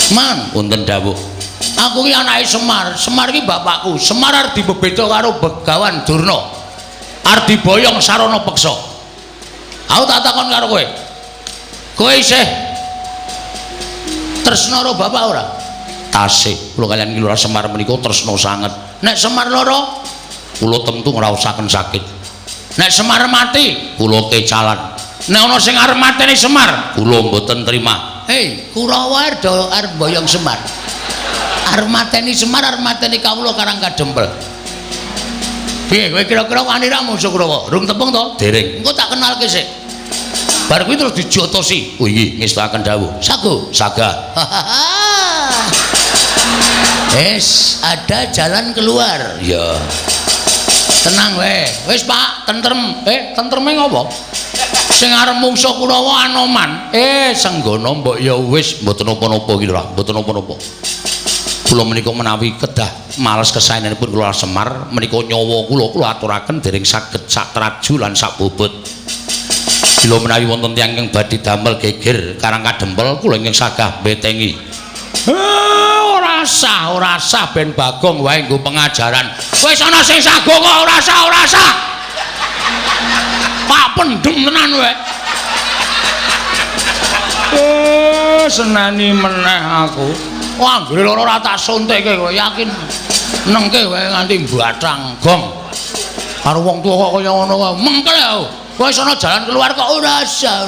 Man, wonten dawuh. Aku ki anake Semar. Semar ki bapakku. Semar arep dibebeda karo Begawan Durna. Arep diboyong sarana peksa. Aku tak takon karo kowe. Kowe isih tresna karo bapak ora? Tasih. Kula kaliyan Ki Lurah Semar menika tresna sanget. Nek Semar lara, kula tentu ngraosaken sakit. Nek Semar mati, kula kecalan. Nek ana sing arep mateni Semar, kula mboten trima. Hei, Kurawa arep boyong Semar. Arep mateni Semar, arep mateni kawula Karang Kadempel. Piye kowe kira-kira wani ra musuh Kurawa? Rung tepung to? Dereng. Engko tak kenalke sik. Bar kuwi terus dijotosi. Oh iki ngestaken dawuh. Sago, sagah. Ada jalan keluar. Ya. Tenang wae. Wis Pak, tentrem. Tentreme ngopo? Sing arep mungsuh Kurawa Anoman. Senggana mbok ya wis mboten napa-napa iki lho, mboten napa-napa. Kula menika menawi kedah males kesaenanipun kula Semar menika nyawa kula aturaken dereng saged sak traju lan sak bobot. Bila menawi wonten tiyang ingkang badhe damel geger Karang Kadempel kula ingkang sagah betengi. Ora sah ben Bagong wae nggo pengajaran. Wis ana sing sago kok ora sah. Pak pendem tenan wae. Senani meneh aku. Wah, anggere loro ora tak suntikke kok yakin nengke wae nganti batang gong. Karo wong tuwa kok kaya ngono wae. Mengkel aku. Wis ana jalan keluar kok ora sah.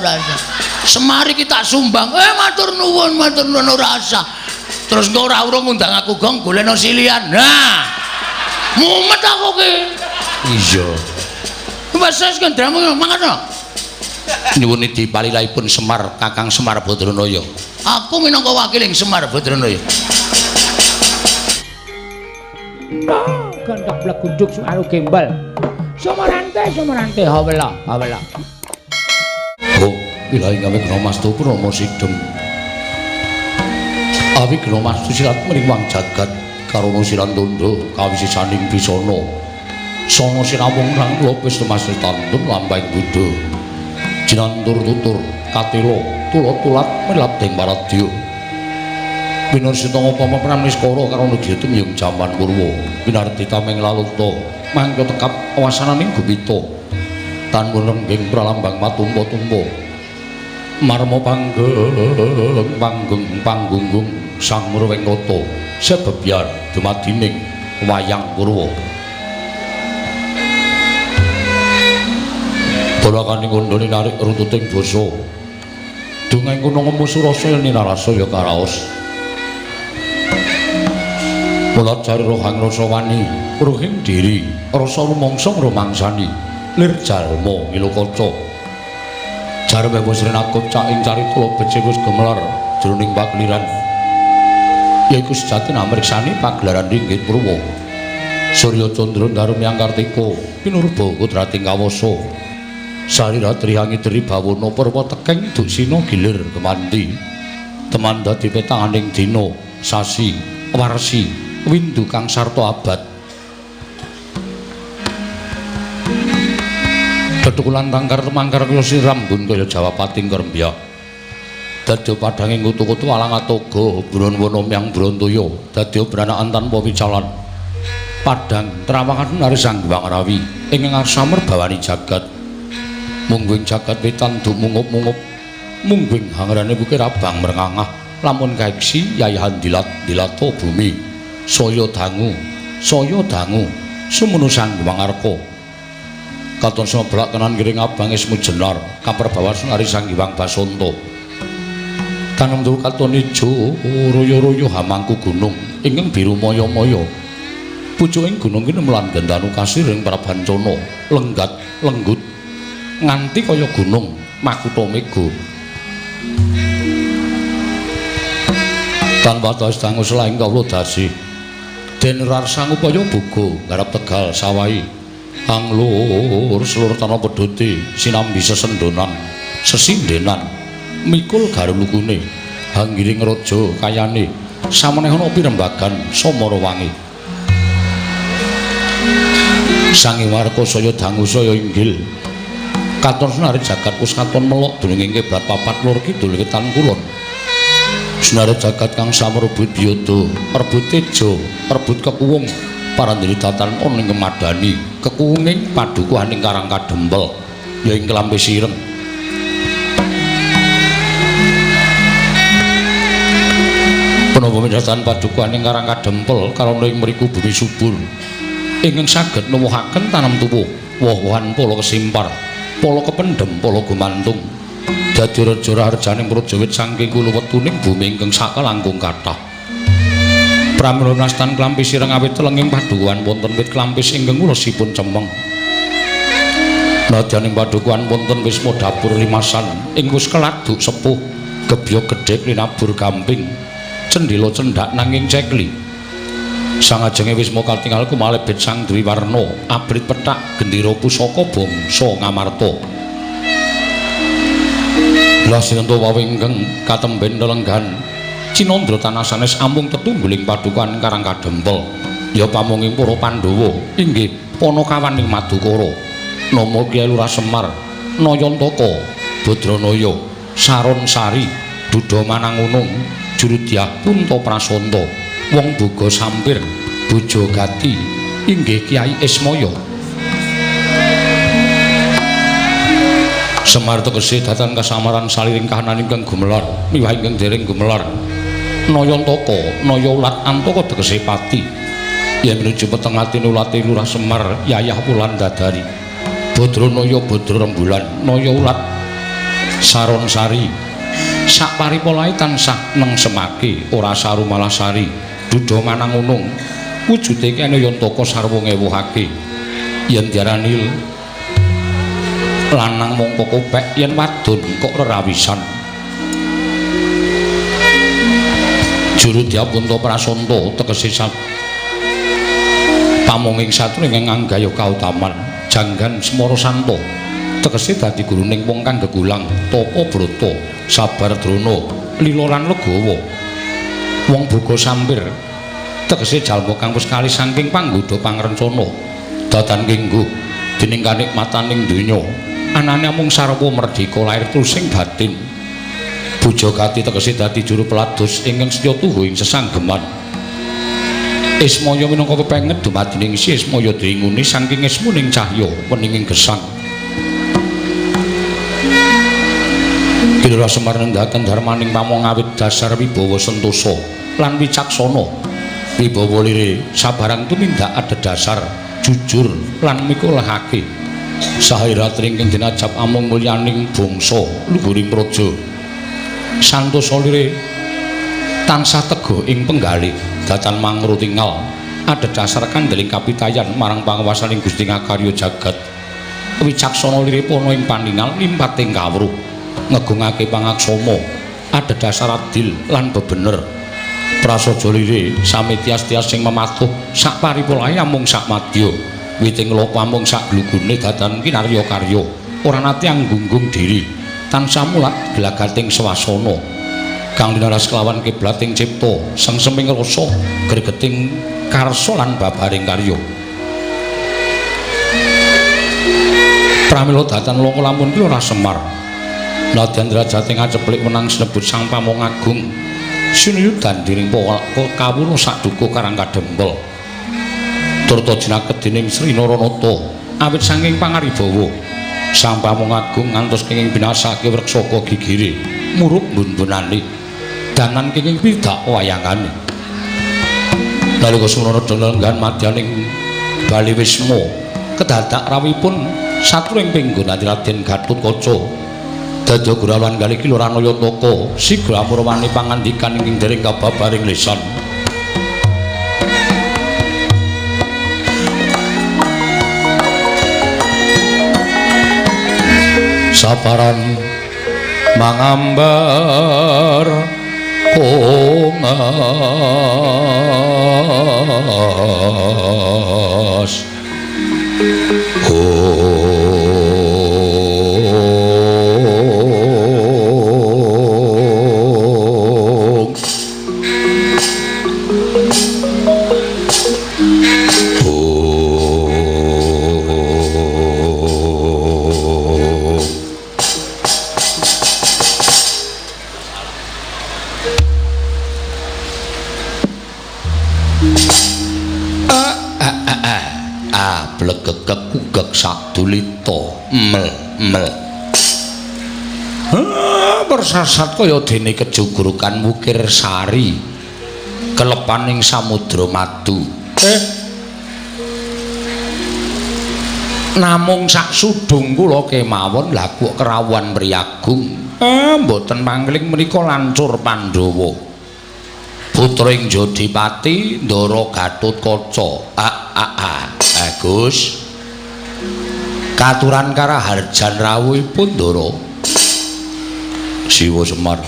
Semari kita sumbang. Matur nuwun ora sah. Terus engko ora urung ngundang aku gong golekno silian. Nah. Mumet aku ki. Iya. Wes kendramu mangan. Nyuwun dipalilaipun Semar Kakang Semar Badranaya. Aku minangka wakiling Semar Badranaya. Gandak blagunduk suaru gembal. Sumarante hawela. Oh, ilahi gawe Gramastu Rama Sidhem. Awi Gramastu sirat mriwang jagat karana Sirandanda kawisisaning bisana. Sanga sinawung nang kula wis temasih tandem lampahing Buddha. Jinantur tutur katela tulat-tulat melap deng paradya. Winarsa ngapa pramniskara karo negya tumyung jaman purwa. Winarti tameng lalukta mangka tekap wasananing gumita. Tan rengging pralambang matumpa-tumpa. Marma panggung sang Murwengkata sebebyar dumadining wayang purwa. Dolakaning kondone narik runtuting basa. Dongeng kuna ngemu surasa yen narasaya karaos. Mula jare rohang rasa wani, rohing diri, rasa rumangsa ngrumangsani, lir jalma ngilukaca. Jareme wis renakut cak ing carita becik wis gemelar jroning pagliran. Yaiku sejati namriksani pagelaran ringgit purwa. Surya Candra Darmyang Kartika pinurba kudrating kawasa. Sarira trihangi tri bawana perwa tekeng dusina gilir kemanti. Teman dadi petanganing dina sasi warsi windu kang sarta abad. Betukulan tangkar temangkar kaya sirambun kaya Jawa pating kerembyak. Dadya padhanging kutu-kutu alang atoga buron wana myang Brantaya dadya branakan tanpa wicalan. Padhang trawangan nari sang Hyang Rawi ingkang arsa merbawani jagat. Mungguing jagat wetan dumungup-mungup, mungguing hangrane bukir abang merengangah, lamun kaeksi yayahan dilato bumi, saya dangu, sumunu sang Hyang Arka. Katon seblak kanan giring abang ismu jenar, kaperbawas nari sang Hyang Basanta. Kanem tur katon ijo, royo-royo hamangku gunung, ingkang biru moyo-moyo. Pucuking gunung kene melan gendanu kasiring prabancana, lenggut nganti kaya gunung Makutha Mega. Tanpa tas dangus laing kawula dasi. Den rarsa ngupaya buga garap Tegal Sawahi. Anglur seluruh tanah pedhuti sinambi sesendonan, sesindenan, mikul garulukune, hanggiring raja kayane, samaneh ana pirembagan Samara Wangi. Sang Hyang Arka saya dangu saya inggil. Katon senari jagat wis katon melok dening kiblat papat lur kidul wetan kulon. Sunare jagat kang samrebut biyata, rebut teja, rebut kekuwung, parandene datan ana ing kemadani, kekuwunging padukuhaning Karang Kadempel, ya ing kelambe sireng. Punapa midhatan padukuhaning Karang Kadempel kalana ing mriku bumi subur, ingkang saged nuwuhaken tanam tuwuh, woh-wohan pala kesimpar, pala kependhem, pala gumantung. Dadi raja raharjaning praja wit saking kuluwetuning bumi ingkang sakelangkung kathah. Pramila nastan klampi sireng awit telenging padukuhan wonten wit klampis ingkang ulesipun cemeng. Nadyaning padukuhan wonten wisma dapur limasan ing wis keladuk sepuh, gebya gedhe linabur gamping, cendhela cendak nanging cekli. Sangajenge wisma katingal kumalebet sang Dwi Warna, abrit pethak gendera pusaka bangsa Ngamarta. Lasinenta wawingkeng katemben lelenggan Cinandra tanah sanes amung tetungguling padukan Karang Kadempel, ya pamunging para Pandhawa inggih Panakawaning Madukara, nama Kyai Lurah Semar, Nayantaka, Badranaya, Saron Sari, Duda Manangunung, Jurudyah Punta Prasanta, Wong Boga Sampir, Bojo Gati, inggih Kyai Ismaya. Semar tegese datan kasamaran saliring kahanan ingkang gumelar miwah ingkang dereng gumelar. Nayantaka, Naya Ulat Antaka tegese pati. Yen menuju peteng atine ulate Lurah Semar Yayah Wulandadari. Badranaya Badra Rembulan, Naya Ulat Saron Sari. Sak paripolahe tansah nengsemake ora saru malah sari. Duda Manangunung wujude kene Nayantaka sarwa ngewuhake. Yen diarani lanang mongko kopek, yen wadon kok rerawisan. Jurudyah Punta Prasanta tegese pamunging satring ingkang anggaya kautaman. Janggan Semara Santa tegese dadi guruning wong kang gegulang Tapa Brata, Sabar Drana, Lila lan Legawa. Wong Boga Sampir tegese jalma kang wis kalih saking panggoda pangrencana datan kengguh dening kanikmataning donya. Anane mung sarwa merdeka lair trusing batin. Bojo Gati tegese dadi juru pelados ingkang setya tuhu ing sesanggeman. Ismaya minangka pepenget dumadining si Ismaya dringune saking ismuning cahya weninging gesang. Kyai Lurah Semar nindakaken darmaning pamongawit dasar wibawa sentosa lan wicaksana. Wibawa lire sabarang tumindak adhedhasar jujur lan mikulahake. Sahirat ringking dinajab amung mulyaning bangsa luhuring praja. Santosa lire tansah teguh ing penggalih datan mangro tingal adhedhasar kandeling kapitayan marang panguwasaning Gusti ngakarya jagat. Wicaksana lire pana ing paningal limpating kawruh ngegungake pangaksama adhedhasar adil lan bebener. Prasaja lire sami tias-tias sing mematuh sak paripolahe amung sak madya. Witing loko amung sak glugune datan kinarya karya ora nate anggunggung diri tansah mulat glagating swasana kang dinaras kelawan kiblating cipta sengseming rasa gregeting karsa lan babaring karya. Pramila datan loko lamun Lurah Semar nadyan drajating aceplik menang sinebut sang pamong agung sinuyudan diring kawula saduka Karang Kadempel. Turta jinaket dening Sri Naranata awit saking pangaribawa sang pamong agung ngantos kenging binasake wreksaka gigire murub mbun-bunane danan kenging pidak wayangane. Nalika Semana lenggan madyaning Bali Wisma kedadak rawipun saturing pinggon Raden Gatotkaca dadi gurawan kalih Ki Lurah Nayantaka sigra amurwani pangandikan ing dereng kababaring lisan. Saparan mangambar kongas Blegegek kugek sadulita mel bersasat kaya dene kejugurukan Wukir Sari kelepaning samudra madu namung sak sudung kula kemawon lha kok kerawuhan mriyagung mboten mangling menika lancur Pandhawa putring Jodipati Ndara Gatotkaca Gus katuran karaharjan rawuhipun Ndara Siwa Semar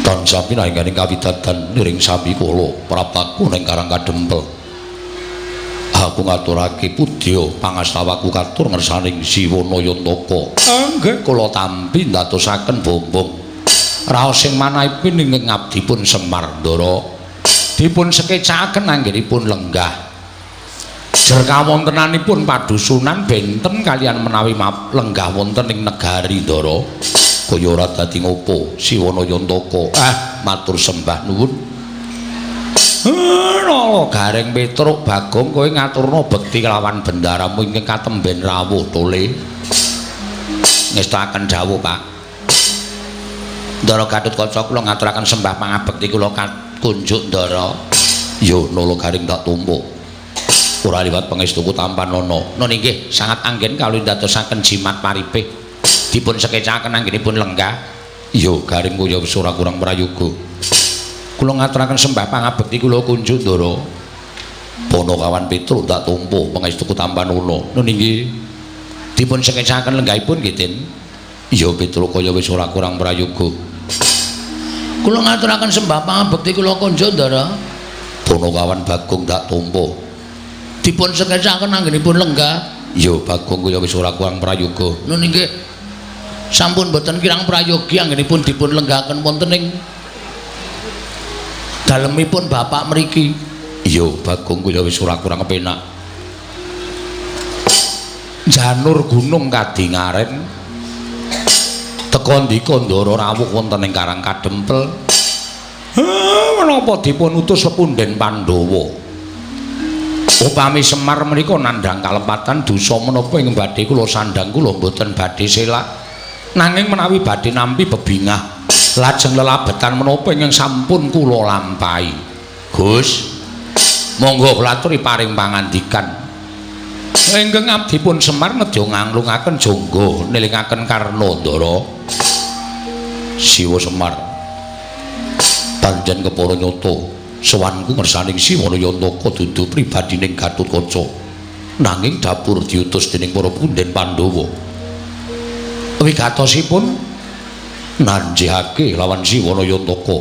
tansah pinaringaning kawidadan niring sami kula prapaku ning Karang Kadempel aku ngaturake pudya pangastawaku katur ngersaning Siwa Nayantaka nggih kula tampi ndadosaken bombong raos sing manahipun ing ngabdipun Semar Ndara dipun sekecakaken anggenipun lenggah jer kawontenanipun padusunan benten kalian menawi lenggah wonten ing negari Ndara kaya ora dadi ngopo Siwa Nayantaka matur sembah nuwun Nala Gareng Petruk Bagong kowe ngaturna bekti kelawan bendaramu ingkang katemben rawuh tole ngestaken dawuh Pak Ndara Gatotkaca kula ngaturaken sembah pangabekti kula kunjuk Ndara yo Nala Gareng tak tumpuk ora liwat pangestuku tampan ana nggih sangat anggen kalih ndadosaken jimat paripih dipun sekecakaken anggenipun lenggah ya Garing kaya wis ora kurang prayoga kula ngaturaken sembah pangabekti kula kunjuk Ndara Panakawan Petruk tak tumpu pangestuku tampan ana nggih dipun sekecakaken lenggahipun nggih Den ya Petruk kaya wis ora kurang prayoga kula ngaturaken sembah pangabekti kula kunjuk Ndara Panakawan Bagong tak tumpu dipun sekecakaken anggenipun lenggah ya Bagong kaya wis ora kurang prayoga nggih sampun boten kirang prayogi anggenipun dipun lenggahaken wonten ing dalemipun bapak mriki iya Bagong kaya wis ora kurang penak janur gunung kadingaren teka ndika Ndara rawuh wonten ing Karang Kadempel menapa dipun utus sepunden Pandhawa upami Semar menika nandhang kalepatan dosa menapa ing badhe kula sandhang kula mboten badhe selak nanging menawi badhe nampi bebingah lajeng lelabetan menapa ingkang sampun kula lampahi Gus monggo kula aturi paring pangandikan ingkang abdipun Semar nedya nganglungaken jangga nelingaken Karna Ndara Siwa Semar panjen kepara nyata sowanku ngersaning Siwa Nayantaka dudu pribadining Gatotkaca nanging dapur diutus dening para punden Pandhawa wigatosipun nanjihake lawan Siwa Nayantaka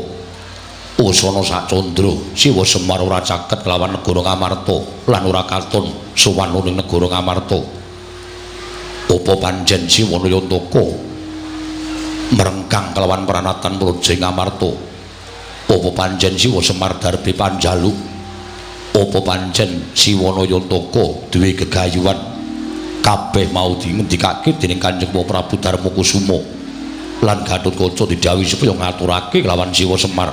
usana sak candra Siwa Semar ora caket lawan negara Ngamarta lan ora katon sowan ning negara Ngamarta apa panjen Siwa Nayantaka merengkang kelawan pranatan Praja Ngamarta apa panjen Siwa Semar darbe panjaluk apa panjen Siwa Nayantaka duwe gegayuhan kabeh mau dingendikake dening Kanjeng Prabu Darmakusuma lan Gatotkaca didhawuhi supaya ngaturake lawan Siwa Semar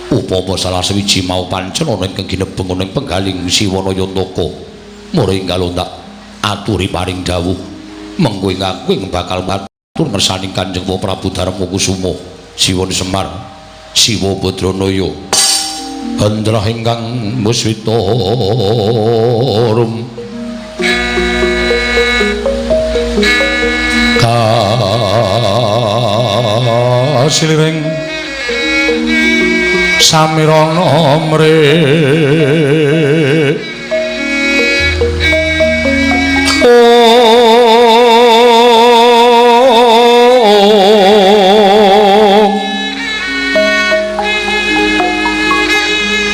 upama salah sewiji mau pancen ana ing ginebeng ana ing penggaling Siwa Nayantaka muring kalontak aturi paring dawuh mengko ing bakal matur ngersaning Kanjeng Prabu Darmakusuma Siwa Semar Siwa Badranaya Handra ingkang muswita rum kasiliring samirana mre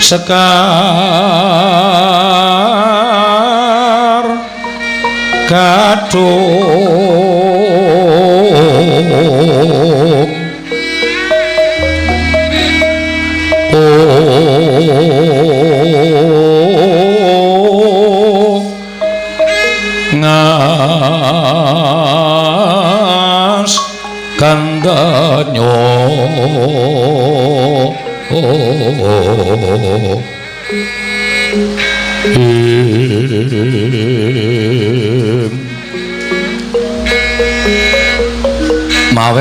sekar gadung ngas kandanya Maweh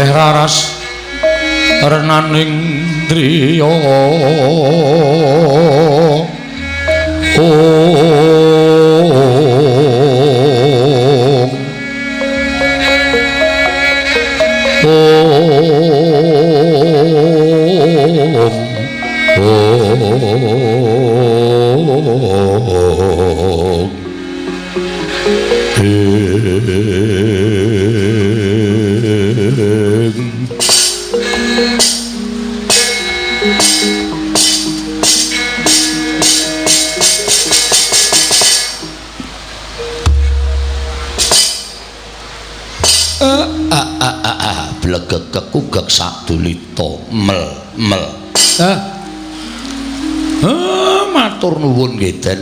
raras renaning driya blegek kekugek sadulita mel matur nuwun nggih Den.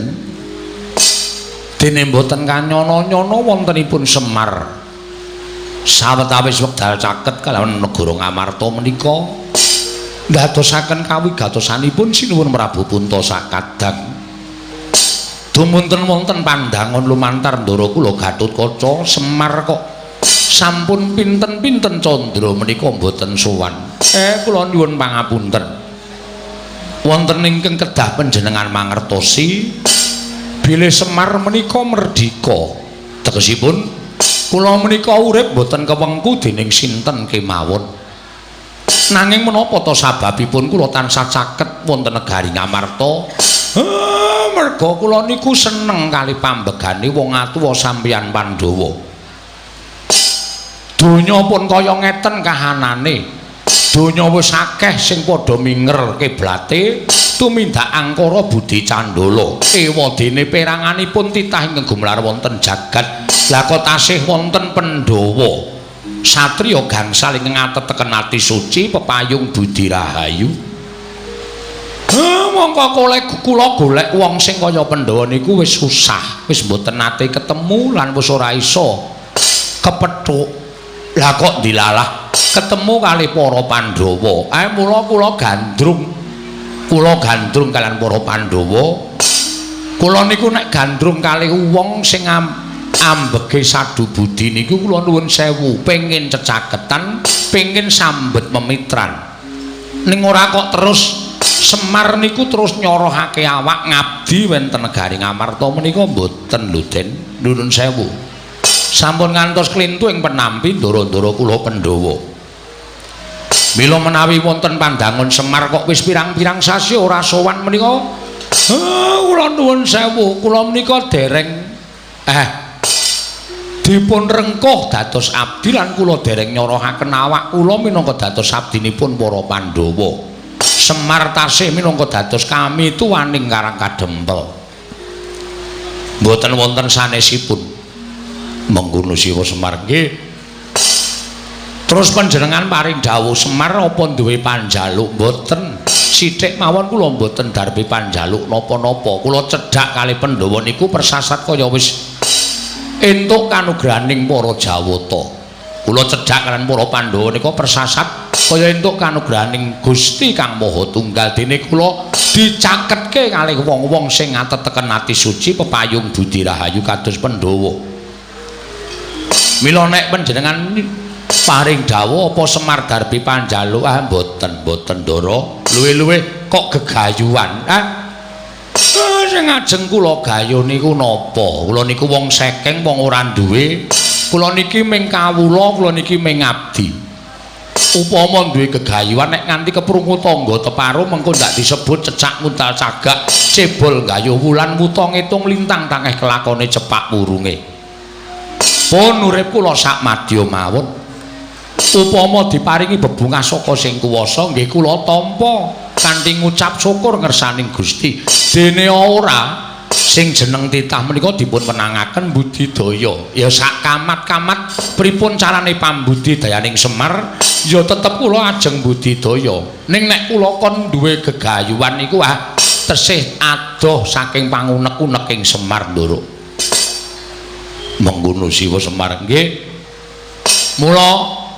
Dene mboten kanyana-nyana wontenipun Semar sawetawis wekdal caket kalawan negara Ngamarta menika ndadosaken kawigatosanipun Sinuwun Prabu Punta Sakadang. Dumunten wonten pandangan lumantar ndara kula Gatotkaca Semar kok sampun pinten-pinten candra menika mboten sowan. Kula nyuwun pangapunten. Wonten ingkang kedah panjenengan mangertosi bilih Semar menika merdika. Tegesipun kula menika urip boten kewengku dening sinten kemawon. Nanging menapa ta sababipun kula tansah caket wonten negari Ngamarta? Merga kula niku seneng kali pambegane wong atuwa sampeyan Pandhawa. Donya pun kaya ngeten kahanane. Donya wis akeh sing padha minger kiblate tumindak angkara Budi Candala. Ewadene peranganipun titah ingkang gumlar wonten jagat. Lah kok tasih wonten Pandhawa satriya gangsal ingkang ateteken ati suci pepayung Budi Rahayu. Mongko kula golek wong sing kaya Pandhawa niku wis susah, wis mboten nate ketemu lan wis ora iso kepethuk. Lah kok dilalah ketemu kali para Pandhawa. Mula kula gandrung kalian para Pandhawa. Kula niku nek gandrung kali wong sing ambege sadu budi niku kula nuwun sewu, pengin cecaketan, pengin sambet memitran. Ning ora kok terus Semar niku terus nyorohake awak ngabdi wonten negari Ngamarta menika mboten lho Den. Nuwun sewu. Sampun ngantos klintu ing penampi ndara-ndara kula Pandhawa. Mila menawi wonten pandangan Semar kok wis pirang-pirang sasi ora sowan menika, kula nuwun sewu, kula menika dereng dipun rengkuh dados abdi lan kula dereng nyorohaken awak kula minangka dados abdinipun para Pandhawa. Semar tasih minangka dados kami tuwaning Karang Kadempel. Mboten wonten sanesipun. Mengkono Siwa Semar nggih. Terus panjenengan paring dawuh Semar apa duwe panjaluk mboten? Sithik mawon kula mboten darbi panjaluk napa-napa. Kula cedhak kali Pandhawa niku persasat kaya wis entuk kanugrahaning para Jawata. Kula cedhak kalian para Pandhawa nika persasat kaya entuk kanugrahaning Gusti Kang Maha Tunggal. Dene kula dicaketke kalih wong-wong sing ngateteken ati suci pepayung Budi Rahayu kados Pandhawa. Mila nek panjenengan paring dawuh apa Semar darbi panjaluk mboten ndara luwih-luwih kok gegayuhan. Sing ajeng kula gayo niku napa? Kula niku wong sekeng, wong ora duwe. Kula niki ming kawula, kula niki ming abdi. Upama duwe gegayuhan nek nganti keprungu tangga teparo mengko ndak disebut cecak muntal cagak, cebol gayo wulan wuta ngitung lintang tangeh kelakone cepak wurunge. Pun urip kula sak madya mawon. Upama diparingi bebungah saka sing kuwasa nggih kula tampa kanthi ngucap syukur ngersaning Gusti. Dene ora sing jeneng titah menika dipun wenangaken budidaya. Ya sak kamat-kamat pripun carane pambudidayaning Semar ya tetep kula ajeng budidaya. Ning nek kula kon duwe gegayuhan niku tesih adoh saking pangunek-uneking Semar ndoro. Mengkono Siwa Semar nggih. Mula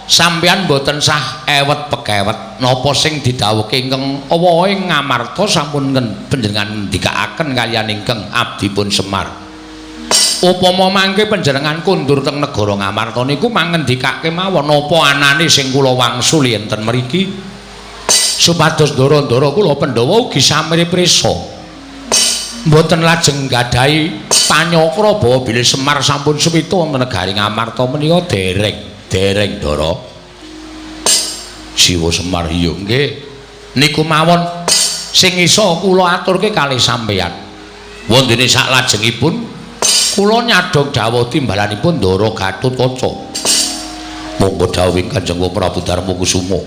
sampeyan boten sah ewet pekewet napa sing didhawuhke ingkang awahe Ngamarta sampun panjenengan ndikakaken kaliyan ingkang abdipun Semar. Upama mangke panjenengan kundur teng negara Ngamarta niku mangendikake mawon napa anane sing kula wangsuli enten mriki supados ndara-ndara kula Pandhawa ugi samire prisa mboten lajeng gadahi panyakra bahwa bilih Semar sampun suwita wonten negari Ngamarta menika dereng Ndara. Siwa Semar iya nggih. Niku mawon sing isa kula aturke kalih sampeyan. Wondene saklajengipun kula nyadong dawuh timbalanipun Ndara Gatotkaca. Monggo dawuhing Kanjeng Prabu Darmakusuma.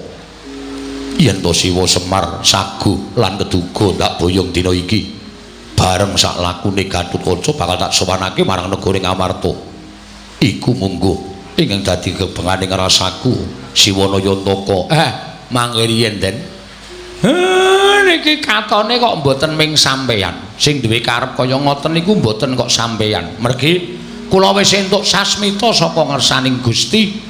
Yen to Siwa Semar sagu lan keduga tak boyong dina iki bareng sak lakune Gatotkaca bakal tak sowanake marang negara Ngamarta. Iku monggo ingkang dadi kebenganing rasaku Siwanayantaka. Mangke riyen den. Niki katone kok mboten ming sampeyan. Sing duwe karep kaya ngoten niku mboten kok sampeyan. Mergi kula wis entuk sasmita saka ngersaning Gusti.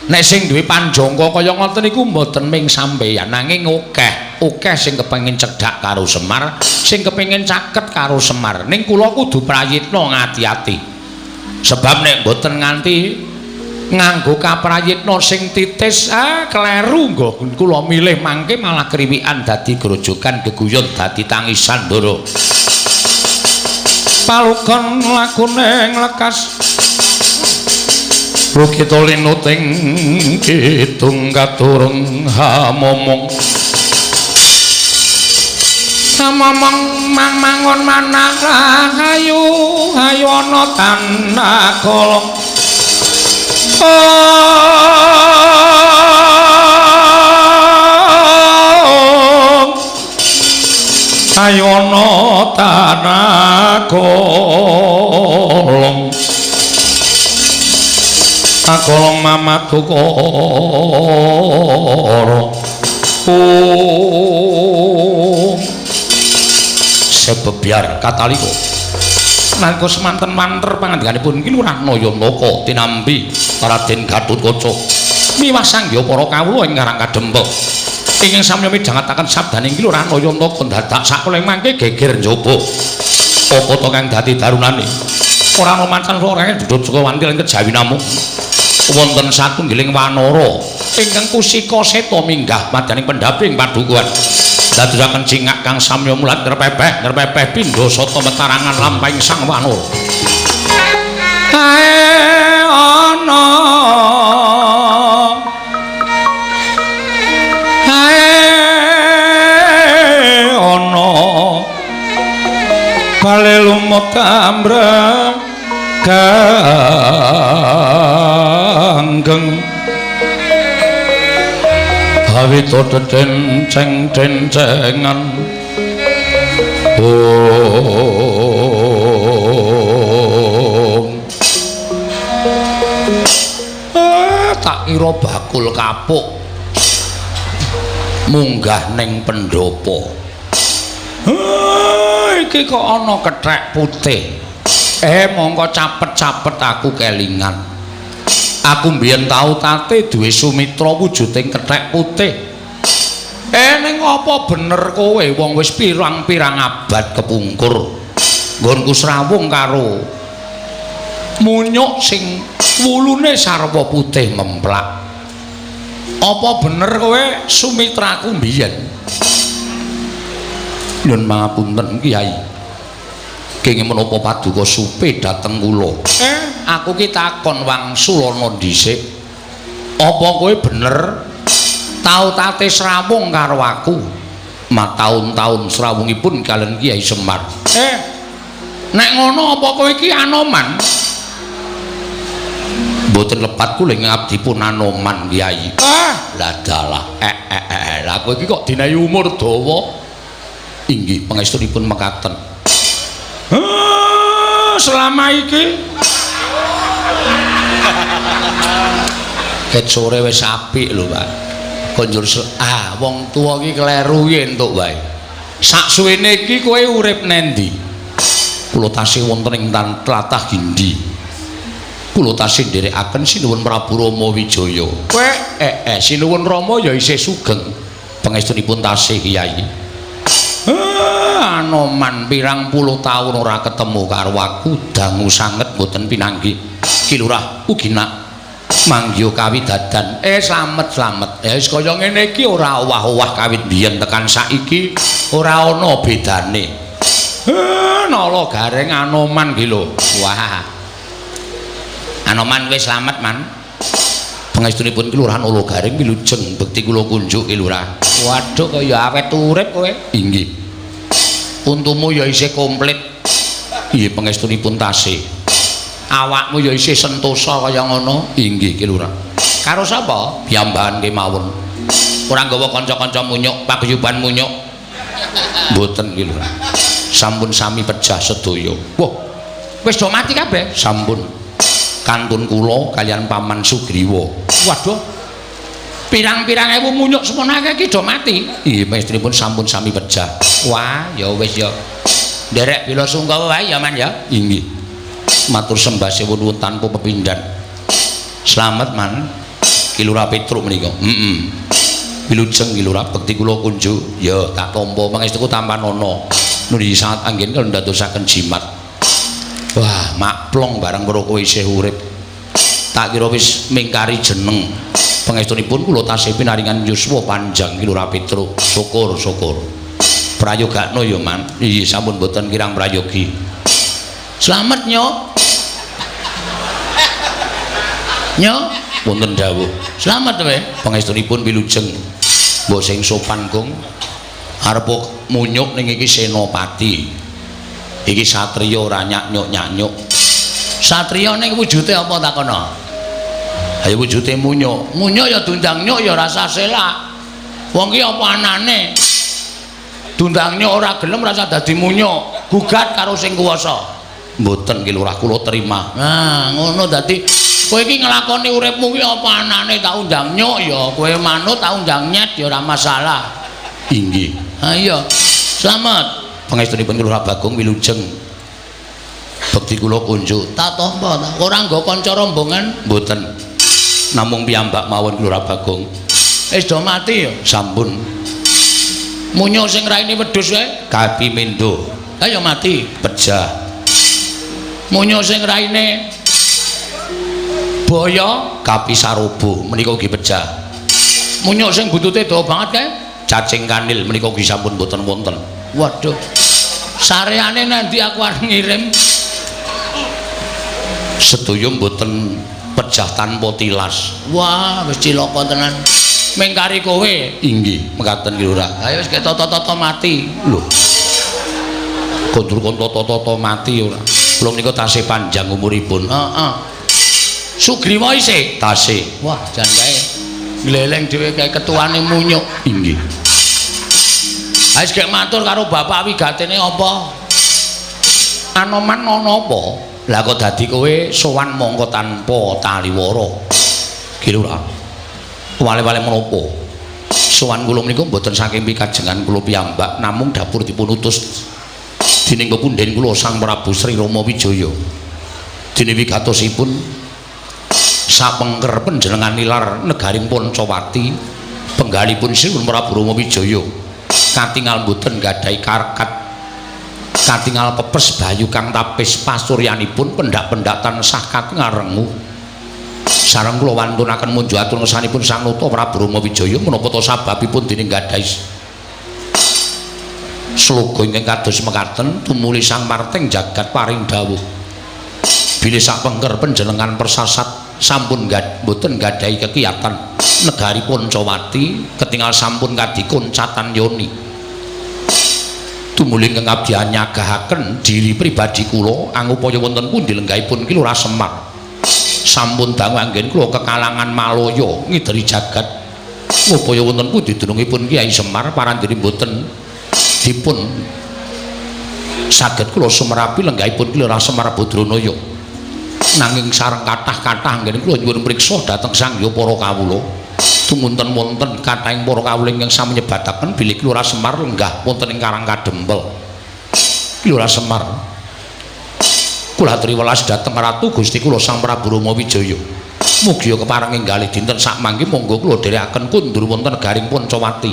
Nek sing duwe panjangka kaya ngoten niku mboten ming sampeyan, nanging akeh sing kepengin cedhak karo Semar, sing kepengin caket karo Semar. Ning kula kudu prayitna ngati-ati. Sebab nek mboten nganti nganggo kaprayitna sing titis kleru nggo kula milih mangke malah kriwikan dadi grojogan geguyon dadi tangisan Ndara. Palukon lakune nglekas Rukita linuting kidung katurung hamomong Mamang mangun manang ayu ana tanah kolong ayu ana tanah kolong akolong mamatu koro sebebiar kataliko nalika semanten manter pangandikanipun iki Lurah Nayantaka tinambi Raden Gatotkaca miwah sanggya para kawula ing Karang Kadempek ingkang samya midhangetaken sabdaning iki Lurah Nayantaka dadak sakoleng mangke geger njaba apa to kang dadi darunane ora ana mancan ora dudut saka wantil ing kejawi namung wonten satunggiling wanara ingkang kusika seta minggah madaning pendhaping padukuhan dadosaken cingak kang samya mulat ngrepepeh pindha sata metarangan lampahing sang wanara ae ana bale lumut kambreng kanggeng awita denceng-dencengan tak kira bakul kapuk munggah ning pendopo iki kok ana kethek putih mongko capet-capet aku kelingan aku mbiyen tau tate duwe sumitra wujuding kethek putih ning apa bener kowe wong wis pirang-pirang abad kepungkur nggonku srawung karo munyuk sing wulune sarwa putih memplak apa bener kowe sumitraku mbiyen nyun mangapunten Kyai kenging menapa paduka supe dhateng kula aku ki takon wangsulana dhisik apa kowe bener tau tate srawung karo aku mataun-taun srawungipun kaliyan Kyai Semar nek ngono apa kowe iki anoman mboten lepat kula ing abdipun anoman Kyai lah dalah lah kowe iki kok dinayi umur dawa inggih pangestunipun mekaten selama iki ket sore wis apik lho Pak konjur wong tuwa iki kleru entuk wae sak suwene iki kowe urip nendi kula tasih wonten ing tlatah Gindi kula tasih nderekaken sinuwun Prabu Rama Wijaya. Kowe sinuwun Rama ya isih sugeng. Pangestunipun tasih Kyai. Anoman pirang puluh taun ora ketemu karo aku, dangu sanget mboten pinanggih. Ki Lurah ugi nak manggiya kawidadan. Slamet. Wis kaya ngene iki ora owah-owah kawit biyen tekan saiki ora ana bedane. Nala gareng Anoman ki lho. Wah. Anoman wis slamet, Man. Pangestunipun Kelurahan Olo Garing wilujeng bekti kula kunjuk Ki Lurah. Waduh kaya awet urip kowe. Inggih. Untumu ya isih komplit. Nggih pangestunipun tasih. Awakmu ya isih sentosa kaya ngono. Inggih Ki Lurah. Karo sapa? Piyambakan kemawon. Ora nggawa kanca-kanca munyuk, paguyuban munyuk. Mboten Ki Lurah. Sampun sami pejah sedaya. Wah, wis do mati kabeh? Sampun. Kantun kula kalian Paman Sugriwa. Waduh. Pirang-pirang ewu munyuk semono akeh iki do mati. Nggih, mestrinipun sampun sami pejah. Wah, ya wis ya. Nderek bila sungkawa wae ya Man ya. Inggih. Matur sembah sewu nuwun tanpa pepindhan. Slamet Man. Ki Lurah Petruk menika. Wilujeng Ki Lurah bekti kula kunjuk. Ya tak tampa pangestuku tampan ana. Nuli sangat anggen kula ndadosaken jimat. Wah, makplong barang karo kowe isih urip. Tak kira wis mingkari jeneng. Pangestunipun kula tasih pinaringan yuswa panjang Ki Lurah Petruk. Syukur. Prayogakno ya, Man. Iya, sampun boten kirang prayogi. Slamet, Nyok. Nyok, wonten dawuh. Slamet wae. Pangestunipun wilujeng. Mbok sing sopan, Kong. Arep munyuk ning iki senopati. Iki satriya ora nyanyuk. Satriya ning wujude apa takono? Ayo wujude munyuk. Munyuk ya dundang nyuk ya rasa selak. Wong ki apa anane? Dundang nyuk ora gelem rasa dadi munyuk. Gugat karo sing kuwasa. Mboten Ki Lurah kula terima. Nah, ngono dadi kowe iki nglakoni uripmu ki apa anane tak undang nyuk ya kowe manut tak undang nyet ya ora masalah. Inggih. Ha iya. Slamet. Pangestunipun Ki Lurah Bagong wilujeng bekti kula kunjuk tak tampa ta ora nggo kanca rombongan mboten namung piyambak mawon Ki Lurah Bagong wis do mati ya sampun munyuk sing raine wedhus wae kapimindo ayo mati pejah munyuk sing raine boyo kapisarobo menika ugi pejah munyuk sing buntute dawa banget kae cacing kanil menika ugi sampun mboten wonten. Waduh, sareane nanti aku arep ngirim sedaya mboten pejah tanpa tilas. Wah, wis cilaka tenan. Mengkari kowe. Inggih, mekaten Ki Lurah. Ayo wis toto-toto mati. Lho. Kondur kon toto-toto mati ora. Kula menika tasih panjang umuripun. Heeh. Sugriwa isih tasih. Wah, jan kae gleleng dhewe kae ketuane munyuk. Inggih. Wis gek matur karo bapak wigatene apa? Anoman ana apa? Lah kok dadi kowe sowan mongko tanpa taliwara. Ki Lurah. Wale-wale menapa? Sowan kula menika mboten saking pikajengan kula piyambak, namung dapur dipun utus dening pepunden kula Sang Prabu Sri Rama Wijaya. Dene wigatosipun sapengker panjenengan nilar negaring Pancawati, penggalipun Sriun Prabu Rama Wijaya. Katingal mboten gadhahi karkat katingal pepes bayu kang tapis pasuryanipun pendak-pendak tansah katingal rengu sareng kula wantunaken munjuk atur ngersanipun Sang Nata Prabu Rama Wijaya menapa ta sababipun dening gadhahi sloga ingkang kados mekaten tumuli Sang Marting jagat paring dawuh bilih sapengker panjenengan persasat sampun mboten gadhahi kekiyatan negari Pancawati ketingal sampun kadikun catan yoni tumuli ingkang abdi nyagahaken diri pribadi kula angupaya wonten pundi lenggahipun Ki Lurah Semar sampun dangu anggen kula kekalangan Malaya ngideri jagat upaya wonten pundi dunungipun Kyai Semar parandiri mboten dipun saged kula sumerapi lenggahipun Ki Lurah Semar Badranaya nanging sareng kathah-kathah anggen kula nyuwun priksa dhateng sangya para kawula tumunten wonten kathahing para kawula ingkang sami nyebataken bilih Ki Lurah Semar lenggah wonten ing Karang Kadempel. Ki Lurah Semar Kula triwelas dhateng Ratu Gusti kula Sang Prabu Rama Wijaya. Mugi kepareng enggalih dinten sakmangke monggo kula dherekaken kundur wonten garing Pancawati.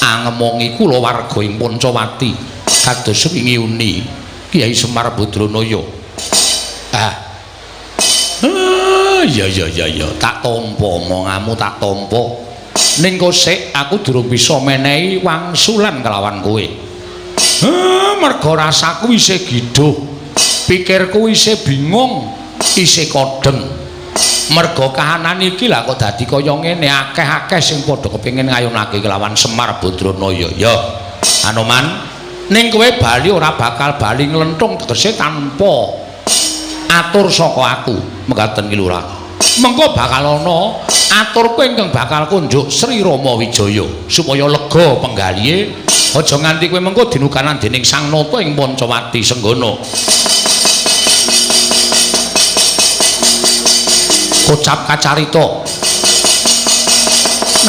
Angemongi kula warga ing Pancawati kados wingi uni Kyai Semar Badranaya. Ya tak tampa omonganmu tak tampa. Ning kosek aku durung bisa menehi wangsulan kelawan kowe. Merga rasaku isih giduh. Pikirku isih bingung, isih kodeng. Merga kahanan iki lah kok dadi kaya ngene, akeh-akeh sing padha kepengin ngayunake kelawan Semar Badranaya. Ya, Anoman, ning kowe bali ora bakal bali nglenthung tegese tanpa atur saka aku. Mekaten ki Lurah. Mengko bakal ana aturku ingkang bakal kunjuk Sri Rama Wijaya supaya lega penggalihe. Aja nganti kowe mengko dinukanan dening Sang Nata ing Pancawati Senggana. Kocap kacarita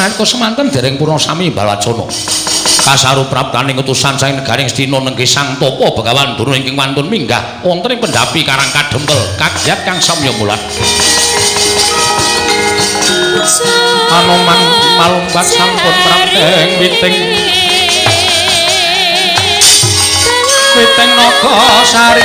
nalika semanten dereng purna sami balacana kasarupraptaning utusan saking negaring Astina nenggih Sang Tapa Begawan Durna ingkang wantun minggah wonten ing pendhapi Karang Kadempel kagiat kang samya mulat Anoman malumpat sampun prapteng witing Nagasari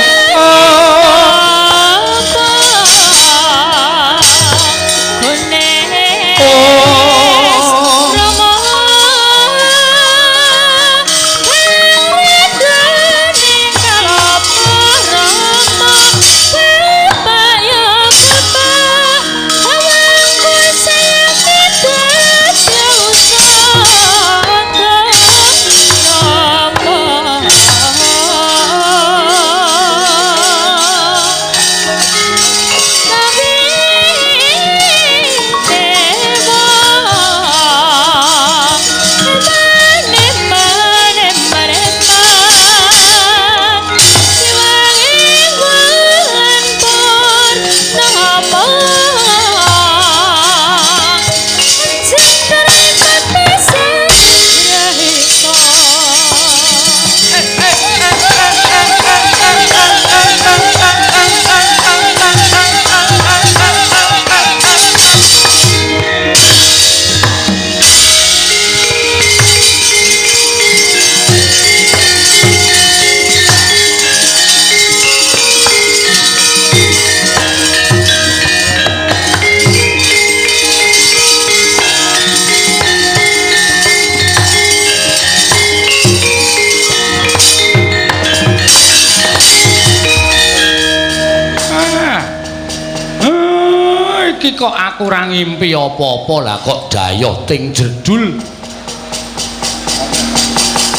kok aku ora ngimpi apa-apa lah kok dayoh ting jedul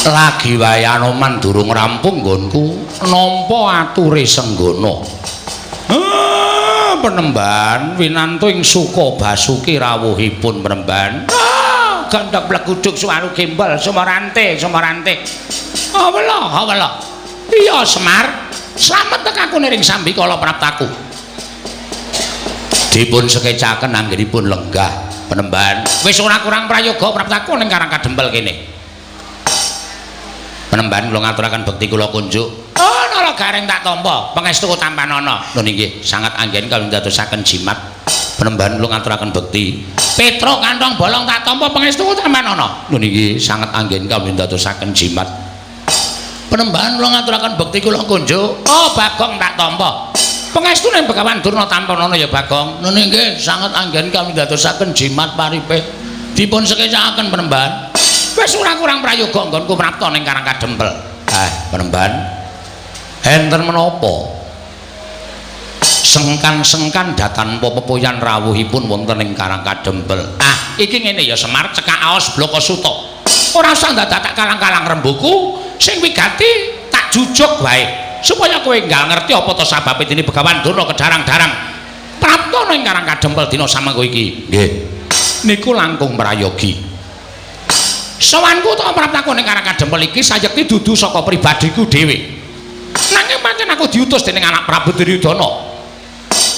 lagi wae Anoman durung rampung nggonku nampa ature Senggana Penemban winantu ing suka basuki rawuhipun Penemban gandhak bleguduk suwaru gembal Sumarante awela iya Semar slamet tekaku ning Sambikala Praptaku dipun sekecaken anggenipun lenggah Penemban wis ora kurang prayoga Praptaku ning Karang Kadempel kene Penemban kula ngaturaken bekti kula kunjuk nala gareng tak tampa pangestu tampanana lho nggih sangat anggen kawula dadosaken jimat Penemban kula ngaturaken bekti Petro kantong bolong tak tampa pangestu tampanana lho nggih sangat anggen kawula dadosaken jimat Penemban kula ngaturaken bekti kula kunjuk Bagong tak tampa pengestune Begawan Durna tampanana ya Bagong nune nggih sanget anggen kami dadosaken jimat paripe dipun sekecakaken Penemban wis ora kurang prayoga nggonku prapta ning Karang Kadempel Penemban enten menapa sengkan-sengkan datan pepoyan rawuhipun wonten ing Karang Kadempel iki ngene ya Semar cekak aos Bloko Suta ora usah dadak kalang-kalang rembuku sing wigati tak jujuk wae supaya kowe enggal ngerti apa to sababe dene Begawan Durna kedarang-darang prapta ning Karang Kadempel dina samengko iki nggih niku langkung prayogi sawanku to praptaku ning Karang Kadempel iki sayekti dudu saka pribadiku dhewe nanging pancen aku diutus dening anak Prabu Duryudana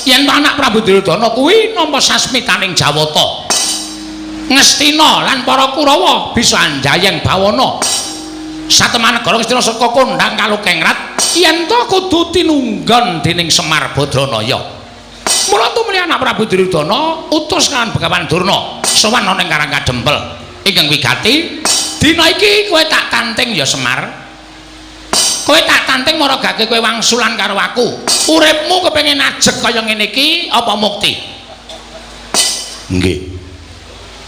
yen to anak Prabu Duryudana kuwi nampa sasmitaning Jawata Ngastina lan para Kurawa bisa anjayeng bawana sateman negara Ngastina saka kondhang Kalukengrat yen to kudu tinunggon dening Semar Badranaya. Mula tumuli anak Prabu Duryudana utus kan Begawan Durna sowan ana ing Karang Kadempel. Ingkang wigati, dina iki kowe tak tanting ya Semar. Kowe tak tanting maragake kowe wangsulan karo aku. Uripmu kepengin ajeg kaya ngene iki apa mukti? Nggih.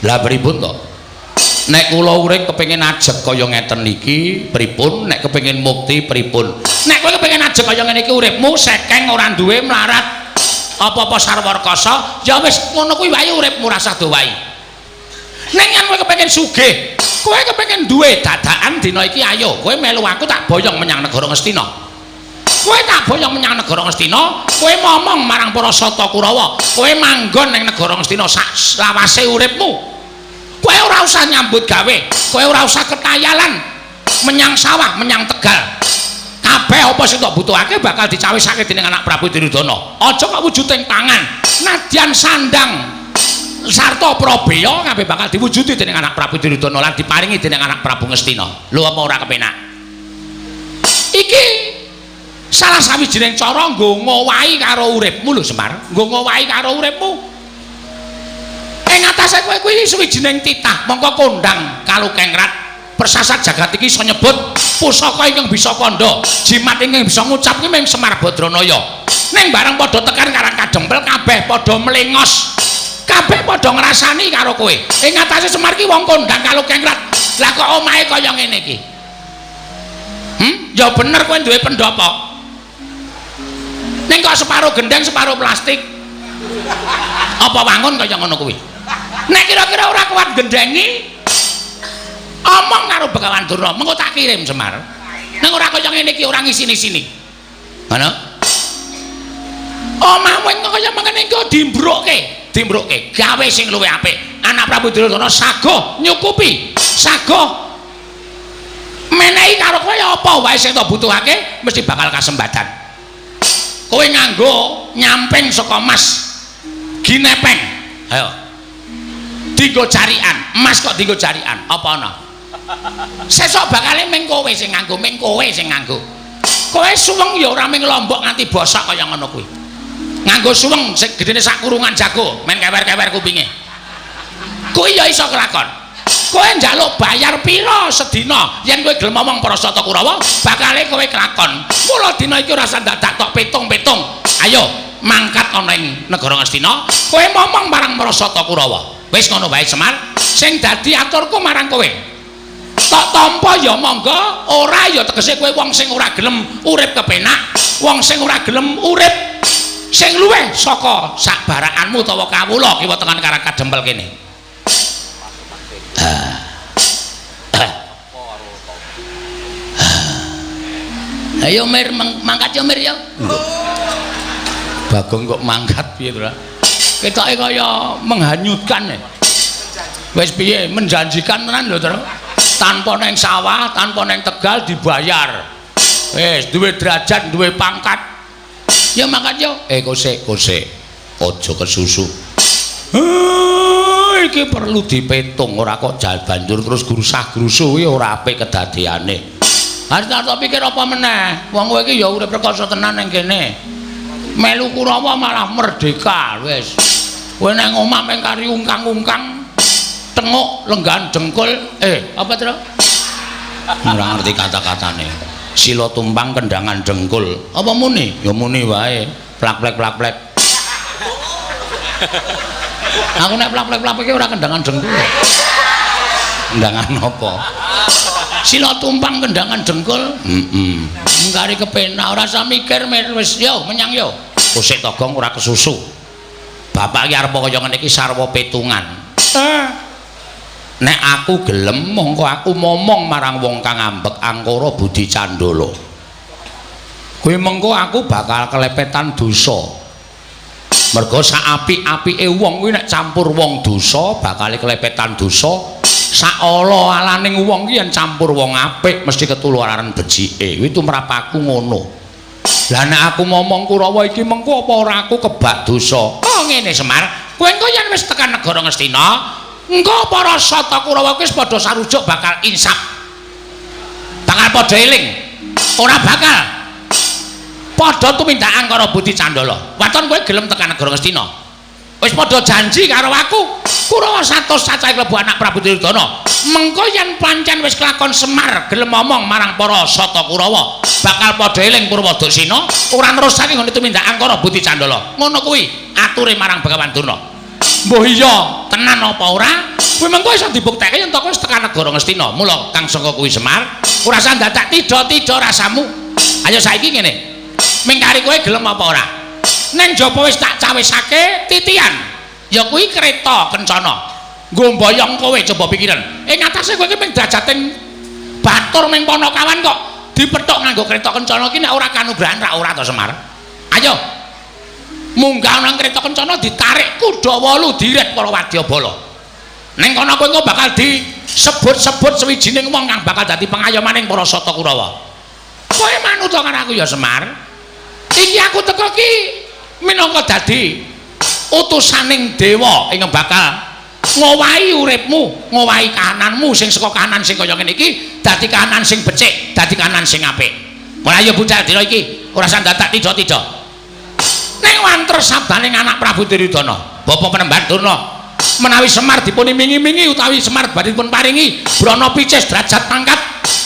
Lah pripun to? Nek kula urip kepengin ajeg kaya ngeten iki pripun? Nek kepengin mukti pripun? Nek kowe kepengin ajeg kaya ngene iki uripmu sekeng ora duwe mlarat apa-apa sarwarkasa, ya wis ngono kuwi wae uripmu rasa do wae. Nek yen kowe kepengin sugih, kowe kepengin duwe dadakan dina iki ayo, kowe melu aku tak boyong menyang negara Ngastina. Kowe tak boyong menyang negara Ngastina, kowe ngomong marang para Sata Kurawa, kowe manggon ning negara Ngastina sak lawase uripmu. Kowe ora usah nyambut gawe, kowe ora usah ketayalan menyang sawah, menyang Tegal. Kabeh apa sing tak butuhake bakal dicawisake dening anak Prabu Duryudana. Aja kok wujuding tangan, nadyan sandang sarta Prabeya kabeh bakal diwujudi dening anak Prabu Duryudana lan diparingi dening anak Prabu Ngastina. Lho apa ora kepenak? Iki salah sawijining cara nggo ngowahi karo uripmu lho Semar, nggo ngowahi karo uripmu. Ing atase kowe kuwi suwijining titah mongko kondang kalukengrat persasat jagat iki iso nyebut pusaka ingkang bisa kandha jimat ingkang bisa ngucap kuwi mung Semar Badranaya. Ning bareng padha tekan Karang Kadempel kabeh padha melengos, kabeh padha ngrasani karo kowe. Ing atase Semar ki wong kondang kalukengrat. Lah kok omahe kaya ngene iki? Ya bener kowe duwe pendopo. Ning kok separo gendeng separo plastik. Apa wangun kaya ngono kuwi? Nek kira-kira ora kuat gendengi, omong karo Begawan Durna, mengko tak kirim Semar. Nek ora kaya ngene iki ora ngisini-sini. Ngono? Omahmu kaya mengene iki dimbrukke, gawe sing luwih apik. Anak Prabu Duryudana saguh nyukupi, saguh menehi karo kowe apa wae sing tak butuhake mesti bakal kasembatan. Kowe nganggo nyamping saka emas ginepeng. Ayo. Dinggo jarikan, emas kok dinggo jarikan, apa ana? Sesuk bakale ming kowe sing nganggo, ming kowe sing nganggo. Kowe suweng ya ora ming lombok nganti bosok kaya ngono kuwi. Nganggo suweng sing gedene sak kurungan jago, men kewer-kewer kupinge. Kuwi ya iso kelakon. Kowe njaluk bayar pira sedina yen kowe gelem ngomong para Sata Kurawa, bakale kowe kelakon. Mula dina iki ora usah dadak tok petung-petung. Ayo mangkat ana ing negara Ngastina, kowe ngomong marang para Sata Kurawa. Wis ngono wae Semar, sing dadi aturku marang kowe. Tak tampa ya monggo, ora ya tegese kowe wong sing ora gelem urip kepenak, wong sing ora gelem urip sing luwih saka sak barakanmu utawa kawula kiwa tekan Karang Kadempel kene. Ayo Mir mangkat ya Mir ya. Bagong kok mangkat piye to? Ketoke kaya menghanyutkan. Wis piye menjanjikan tenan lho, Tru. Tanpa neng sawah, tanpa neng Tegal dibayar. Wis duwe derajat, duwe pangkat. Ya mangkat yo. Kosek. Aja kesusu. Iki perlu dipetung ora kok banjur terus grusah-grusuh kuwi ora apik kedadeane. Harus tak pikir apa meneh. Wong kowe iki ya urip rekoso tenan ning kene. Melu Kurawa malah merdeka wis. Kowe nang omah meng kari ungkang-ungkang tenguk lenggan dengkul apa to? Ora ngerti kata-katane. Sila tumpang kendangan dengkul. Apa muni? Ya muni wae. Plak-plek. Aku nek plak-plek iki ora kendangan dengkul. Kendangan apa? Sila tumpang kendangan dengkul. Ngkari kepenak ora usah mikir wis yo menyang yo. Kosek togong ora kesusu. Bapak iki arep kaya ngene iki sarwa petungan. Nek aku gelem mongko aku momong marang wong kang ambek angkara Budi Candala. Kuwi mengko aku bakal kelepetan dosa. Mergo sak apik-apike wong kuwi nek campur wong dosa bakal kelepetan dosa. Sak ala-alaning wong ki yen campur wong apik mesti ketularan becike. Kuwi tumrap aku ngono. Lah nek aku ngomong Kurawa iki mengko apa ora aku kebak dosa. Oh ngene Semar, kowe engko yen wis tekan negara Ngastina, engko para Sata Kurawa wis padha sarujuk bakal insap. Bakal padha eling. Ora bakal padha tumindakan karo Budi Candala. Waton kowe gelem tekan negara Ngastina. Wis padha janji karo aku. Kurawa 100 cacahe klebu anak Prabu Duryudana. Mengko yen pancen wis kelakon Semar gelem ngomong marang para Sata Kurawa, bakal padha eling Purwadasina, ora nerusake ngene tumindakan karo Budi Candala. Ngono kuwi ature marang Begawan Durna. Mbah iya, tenan apa ora? Kuwi mengko iso dibuktekke yen wis tekan negara Ngastina. Mula Kang Sangka kuwi Semar, ora usah dadak tida-tida rasamu. Ayo saiki ngene. Mingkari kowe gelem apa ora? Ning jaba wis tak cawisake titian. Ya kuwi kereta kencana. Nggo mboyong kowe coba pikiran. Ing atase kowe iki ming dajating batur ming Panakawan kok dipethuk nganggo kereta kencana iki nek ora kanugrahan ra ora to Semar. Ayo. Munggah nang kereta kencana ditarik kuda 8 direk para wadyabala. Ning kono kowe engko bakal disebut-sebut sewijining wong kang bakal dadi pengayomaning para Sata Kurawa. Kowe manut karo aku ya Semar. Iki aku teko ki minangka dadi utusaning dewa ing bakal ngowahi uripmu, ngowahi kahananmu sing saka kahanan sing kaya ngene iki dadi kahanan sing becik, dadi kahanan sing apik. Mulai ya bocah dina iki ora usah dadak tida-tida. Ning wanter sabdaning anak Prabu Duryudana, Bapa Penemban Durna, menawi Semar dipun iming-imingi utawi Semar badhe dipun paringi brana picis derajat pangkat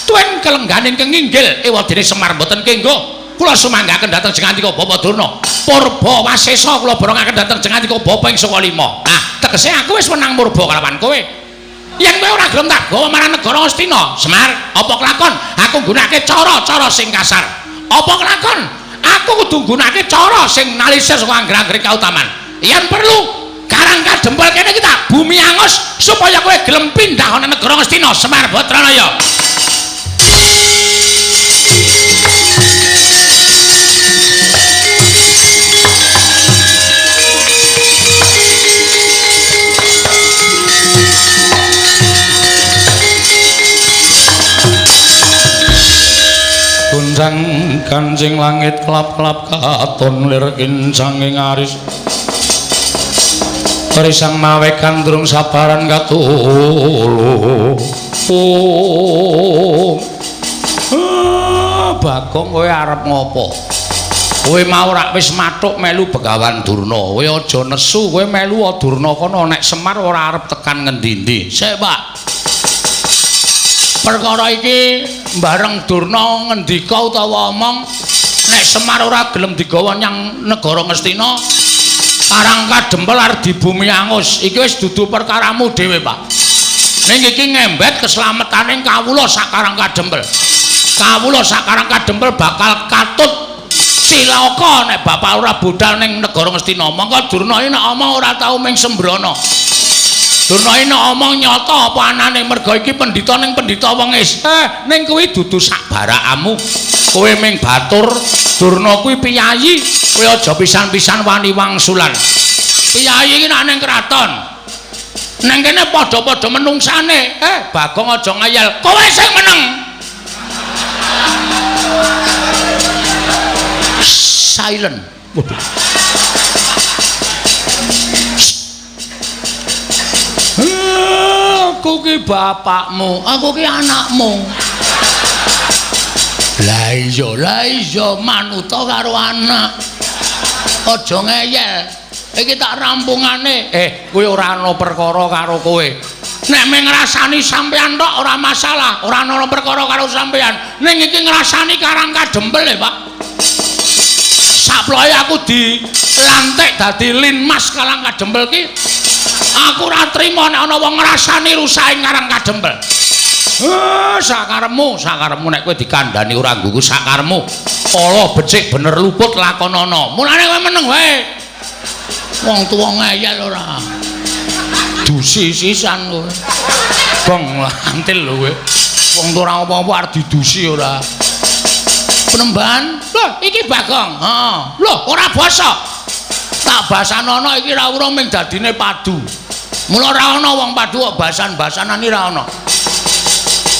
tuen kelengganing kenginggil ewadene Semar mboten kenggo. Kula sumanggaken dhateng Jengantika Bapa Durna. Purba Wasesa kula borongaken dhateng Jengantika Bapa ing Saka 5. Nah, tegese aku wis menang murba kalawan kowe. Yen kowe ora gelem tak gawa marang negara Astina, Semar, apa kelakon? Aku nggunakake cara-cara sing kasar. Apa kelakon? Aku kudu nggunakake cara sing nalisir saka angger-angger kautaman. Yen perlu Karang Kadempel kene iki tak bumi angus supaya kowe gelem pindah ana negara Astina, Semar Batranaya. Gunjang kancing langit kelap-kelap katon lir kincanging aris risang mawe kandrung sabaran katulu. Bagong kowe arep ngopo? Kowe mau rak wis mathuk melu Begawan Durna. Kowe aja nesu, kowe melu Durna kono nek Semar ora arep tekan ngendi-endi. Sik, Pak. Perkara iki bareng Durna ngendika utawa omong nek Semar ora gelem digawa nyang negara Ngastina, Karang Kadempel arep di bumi angus. Iki wis dudu perkaramu dhewe, Pak. Ning iki ngembet keselametaning kawula sak Karang Kadempel. Kawula sak Karang Kadempel bakal katut cilaka nek bapak ora budal ning negara Ngastina. Monggo Durna iki nek omong ora tau ming sembrono. Durna iki nek omong nyata apa anane merga iki pendhita ning pendhita wengis. Ning kuwi dudu sak barakamu. Kowe ming batur, Durna kuwi piyayi. Kowe aja pisan-pisan wani wangsulan. Piyayi iki nek ning kraton. Neng kene padha-padha menungsane. Bagong aja ngayal. Kowe sing meneng. Silent. Waduh. Aku ki bapakmu, aku ki anakmu. Lah iya manuta karo anak. Aja ngeyel. Iki tak rampungane. Kowe ora ana perkara karo kowe. Nek mung ngrasani sampean tok ora masalah, ora ana perkara karo sampean. Ning iki ngrasani Karang Kadempel Pak. Saploke aku dilantik dadi linmas Karang Kadempel ki. Aku ora trima nek ana wong ngrasani rusaking Karang Kadempel. Sakarepmu nek kowe dikandhani ora nggugu sakarepmu. Ala becik bener luput lakonana. Mulane kowe meneng wae. Wong tuwa ngeyel ora. Dusi sisan kowe. Bong lantil lho kowe. Wong ora apa-apa arep didusi ora. Penemban, lho iki Bagong. Lho ora basa. Tak basanono iki ra urung ming dadine padu. Mula ora ana wong padu kok basan-basanan iki ra ana.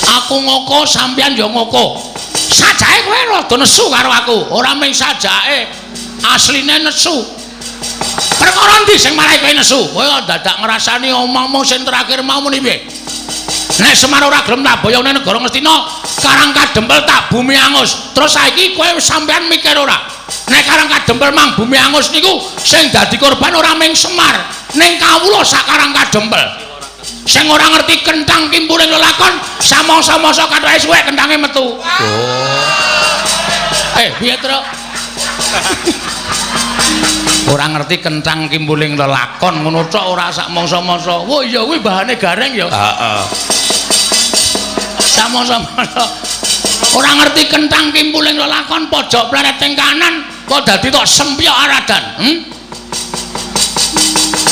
Aku ngoko sampeyan ya ngoko. Sajake kowe rada nesu karo aku, ora ming sajake. Asline nesu. Perkara ndi sing marai kowe nesu? Kowe dadak ngrasani omongmu sing terakhir mau muni piye? Nek Semar ora gelem tak boyong nang negara Ngastina, Karang Kadempel tak bumi angus. Terus saiki kowe sampean mikir ora? Nek Karang Kadempel mang bumi angus niku sing dadi korban ora mung Semar, ning kawula sak Karang Kadempel. Sing ora ngerti kentang kimpuling lelakon, samangsa-mangsa kathahe suwek kentange metu. Piye, Tru? Ora ngerti kentang kimpuling lelakon ngono tok ora sak mangsa-mangsa. Wah iya kuwi bahane gareng ya. Heeh. Sak mangsa-mangsa. Ora ngerti kentang kimpuling lelakon pojok planet teng kanan kok dadi tok sempyok aradan.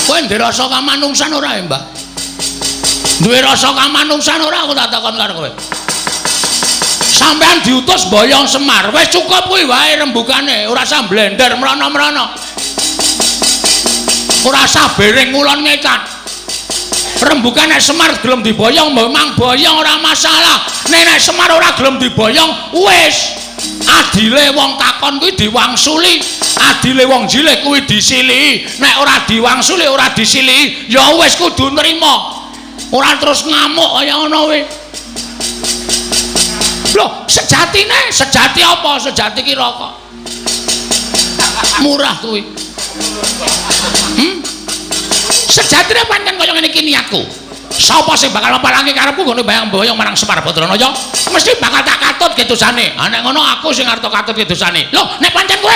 Kowe ndek rasa kamanungsan ora ya, Mbak? Duwe rasa kamanungsan ora aku tak takon karo kowe. Sampean diutus boyong Semar, wis cukup kuwi wae rembugane, ora usah blender mrono-mrono. Ora usah bereng ngulon ngecat. Rembugan nek Semar gelem diboyong memang boyong ora masalah. Nek Semar ora gelem diboyong wis adile wong takon kuwi diwangsuli, adile wong cilik kuwi disili. Nek ora diwangsuli ora disili ya wis kudu nrimo. Ora terus ngamuk kaya ngono kuwi. Loh, sejati apa? Sejati ki rokok. Murah kuwi. Sejatine pancen kaya ngene iki niatku. Sapa sing bakal mepalangi karepku ngene bayang-boyong marang Semar Badranaya, mesti bakal tak katut ke dosane. Ha nek ngono aku sing arep katut ke dosane. Loh, nek pancen kowe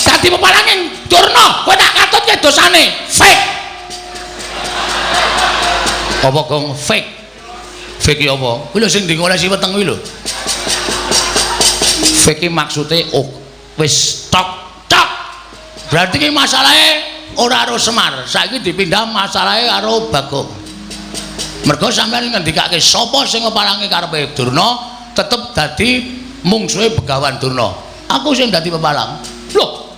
dadi mepalangi Durna, kowe tak katut ke dosane. Fake. Apa kong fake? Fake iki apa? Kuwi lho sing dingolesi weteng kuwi lho. Fake iki maksude wis tok. Berarti ki masalahe ora karo Semar, saiki dipindah masalahe karo Bagong. Mergo sampeyan ngendikake sapa sing ngepalangi karepe Durna tetep dadi mungsuhe Begawan Durna. Aku sing dadi pepalang. Loh.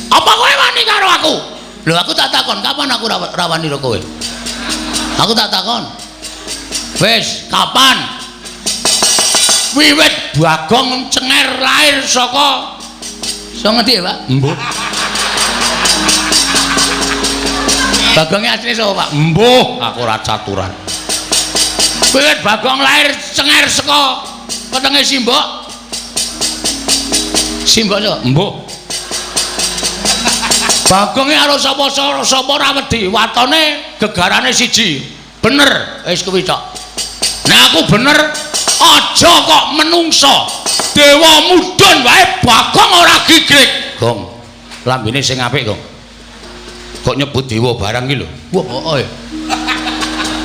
Apa kowe wani karo aku? Lho aku tak takon, kapan aku rawani karo kowe? Aku tak takon. Wis, kapan? Wiwit Bagong Cenger lahir saka ngendi ya, Pak? Mbuh. Bagongnya asli sapa, Pak? Mbuh, aku ora caturan. Wiwit Bagong lahir Cenger saka wetenge Simbok. Simbok sapa? Mbuh. Bagongnya karo sapa ora wedi, watone gegarane siji. Bener, wis kuwi tok. Nek aku bener, aja kok menungso. Dewa mudhun wae Bagong ora gigrik. Gong, lambene sing apik, Gong. Kok nyebut dewa barang iki lho. Wah,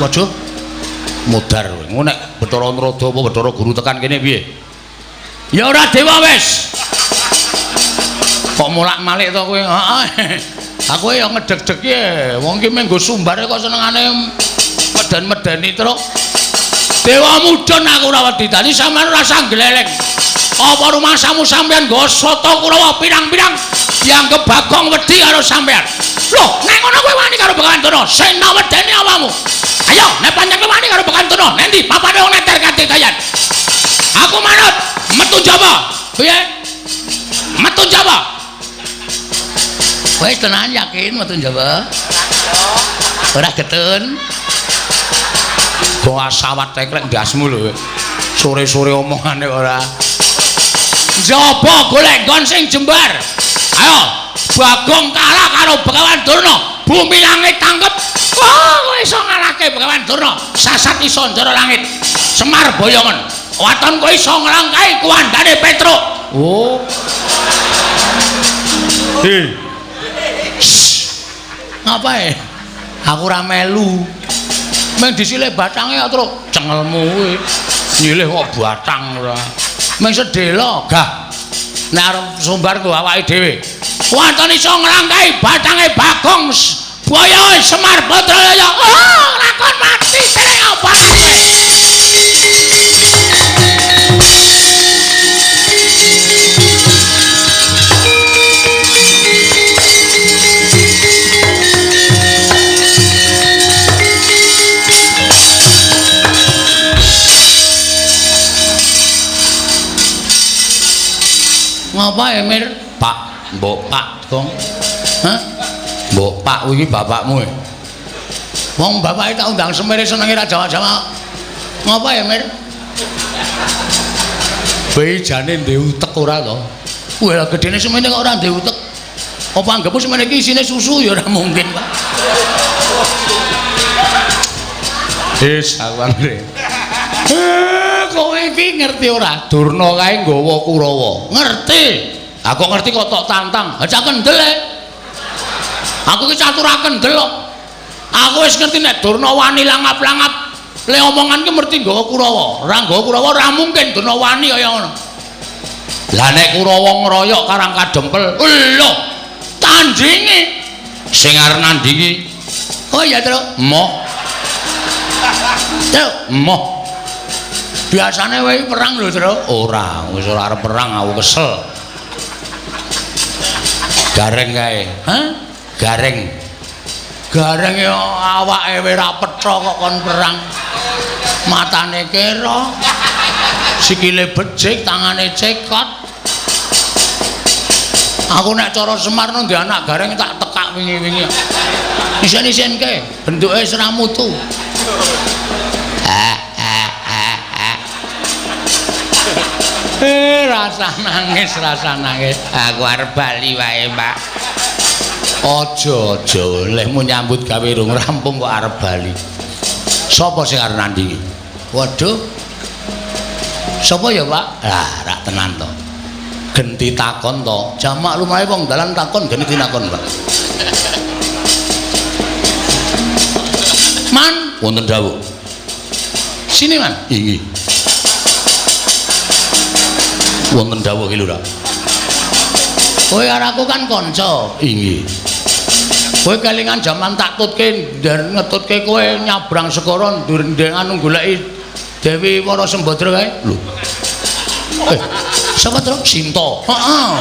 waduh. Mudar kowe. Ngono nek Bathara Nrada apa Bathara Guru tekan kene piye? Ya ora dewa wis. Kok mulak-malik to kowe? Heeh. Aku ya ngedeg-deg ya. Wong ki menggo sumbare kok senengane medan-medani truk. Dewa mudhun aku ora wedi. Dadi sampean ora usah gleleng. Apa rumahmu sampean nggo soto Kurawa pirang-pirang dianggep Bagong wedi karo sampean. Loh, nek ngono kowe wani karo Begawan Durna, sing wedeni awamu. Ayo, nek pancen kowe wani karo Begawan Durna, nendi papane wong neter kanthi dayan. Aku manut, metu Jawa. Piye? Metu Jawa. Wis tenan yakin metu Jawa? Ora getun. Goa sawat teklek ndasmu lho. Sore-sore omongane ora. Njaba golek nggon sing jembar. Ayo, Bagong kalah karo Begawan Durna. Bumi langit tangkep. Oh, kowe iso ngalahke Begawan Durna. Sasat iso njara langit. Semar boyongan. Waton kowe iso nglangkai kuwandane Petruk. Oh. Ngapae? Aku ora melu. Meng disilih batange kok truk cengelmu kuwi. Nyilih kok batang ora. Meng sedhela gah. Nek arep sumbar ku awake dhewe. Waton iso nglangkai batange Bagong boyo Semar Badranaya. Oh, lakon mati tereng apa kowe? Ngapa Emir? Pak, mbok Pak, Gong. Hah? Mbok Pak iki bapakmu. Wong bapake tak undang semere senenge ra Jawa-Jawa. Ngapa ya, Mir? Bayi jane ndek utek ora to? Wah, gedene semene kok ora ndek utek. Apa anggapmu semene iki isine susu ya ora mungkin, Pak. Sawangre. Kowe iki ngerti ora? Durna kae nggawa Kurawa. Ngerti. Aku ngerti kok tok tantang. Aja kendel. Aku iki catur kendel kok. Aku wis ngerti nek Durna wani langap-langap. Le omongan ki mesti nggawa Kurawa. Ora nggawa Kurawa ora mungkin Durna wani kaya ngono. Lah nek Kurawa ngeroyok Karang Kadempel, lho, tandingi sing arep nandingi. Oh iya, Tru. Moh. Tru, moh. Biasane wae perang lho, Tru. Ora, wis ora arep perang, aku kesel. Gareng kae. Hah? Gareng. Gareng ya awake wae ra petha kok kon perang. Matane kera. Sikile becik, tangane cekot. Aku nek cara Semar ndek anak gareng tak tekak wingi-wingi. Isen-isenke, bentuke ora mutu. Rasa nangis. Aku arep bali wae, Pak. Aja, lehmu nyambut gawe rung rampung kok arep bali. Sapa sing arep nandingi? Waduh. Sapa ya, Pak? Lah, rak tenan to. Genti takon to. Jamak lumahe wong dalan takon genti takon, Pak. Man, wonten dawuh. Sini, Man. Inggih. Wonten dawuh iki lho, Rak. Kowe karo aku kan kanca. Inggih. Kowe kelingan jaman tak tutke dan ngetutke kowe nyabrang segara ndengan goleki Dewi Wara Sembadra kae. Lho. Sapa to? Sinta. Heeh.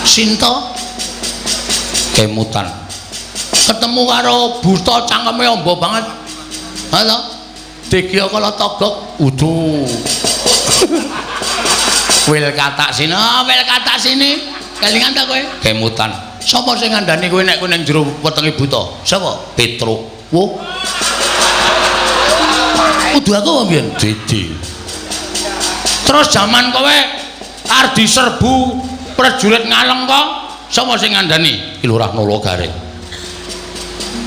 Sinta kemutan. Ketemu karo buta cangkeme amba banget. Halo. Degya kala togok udu. Wil katak sini. Kelingan ta kowe? Kemutan. Sapa sing ngandani kowe nek kowe ning jero wetenge buta? Sapa? Petruk. Wo. Kudu aku apa mbiyen? Didi. Terus zaman kowe arep diserbu prajurit Ngalengka, sapa sing ngandani? Ki Lurah Nala Gareng.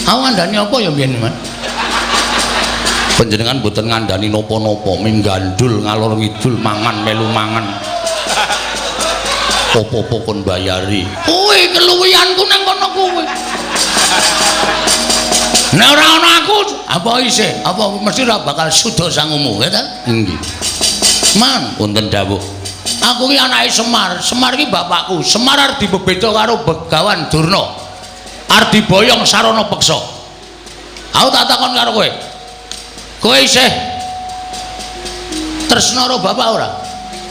Aku ngandani apa ya mbiyen, Mas? Panjenengan mboten ngandani napa-napa, minggandul ngalor ngidul mangan melu mangan. Apa-apa kon bayari. Kowe keluwihanku nang kono kowe. Nek ora ana aku, apa isih? Apa mesti ora bakal suda sangumu, ya ta? Nggih. Man, wonten dawuh. Aku ki anake Semar. Semar ki bapakku. Semar arep dibebeda karo Begawan Durna. Arep diboyong sarana peksa. Aku tak takon karo kowe. Kowe isih tresna karo bapak ora?